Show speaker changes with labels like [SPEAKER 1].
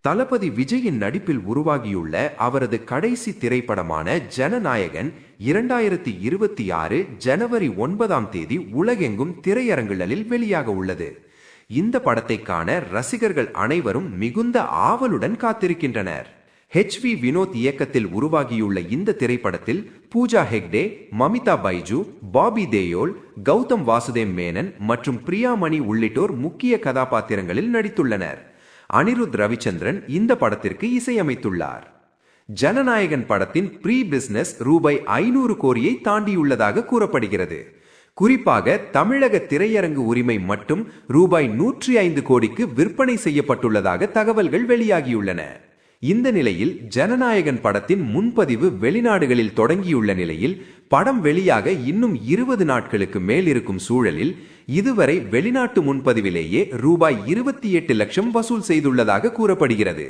[SPEAKER 1] தளபதி விஜயின் நடிப்பில் உருவாகியுள்ள அவரது கடைசி திரைப்படமான ஜனநாயகன் 2026 ஜனவரி 9 உலகெங்கும் திரையரங்குகளில் வெளியாக உள்ளது. இந்த படத்தை காண ரசிகர்கள் அனைவரும் மிகுந்த ஆவலுடன் காத்திருக்கின்றனர். HV வினோத் இயக்கத்தில் உருவாகியுள்ள இந்த திரைப்படத்தில் பூஜா ஹெக்டே, மமிதா பைஜு, பாபி தேயோல், கௌதம் வாசுதேவ் மேனன் மற்றும் பிரியாமணி உள்ளிட்டோர் முக்கிய கதாபாத்திரங்களில் நடித்துள்ளனர். அனிருத் ரவிச்சந்திரன் இந்த படத்திற்கு இசையமைத்துள்ளார். ஜனநாயகன் படத்தின் ப்ரீ பிசினஸ் ரூபாய் 500 கோடியை தாண்டியுள்ளதாக கூறப்படுகிறது. குறிப்பாக தமிழக திரையரங்கு உரிமை மட்டும் ரூபாய் 105 கோடிக்கு விற்பனை செய்யப்பட்டுள்ளதாக தகவல்கள் வெளியாகியுள்ளன. இந்த நிலையில் ஜனநாயகன் படத்தின் முன்பதிவு வெளிநாடுகளில் தொடங்கியுள்ள நிலையில் படம் வெளியாக இன்னும் 20 நாட்களுக்கு மேல் இருக்கும் சூழலில் இதுவரை வெளிநாட்டு முன்பதிவிலேயே ரூபாய் 28 லட்சம் வசூல் செய்துள்ளதாக கூறப்படுகிறது.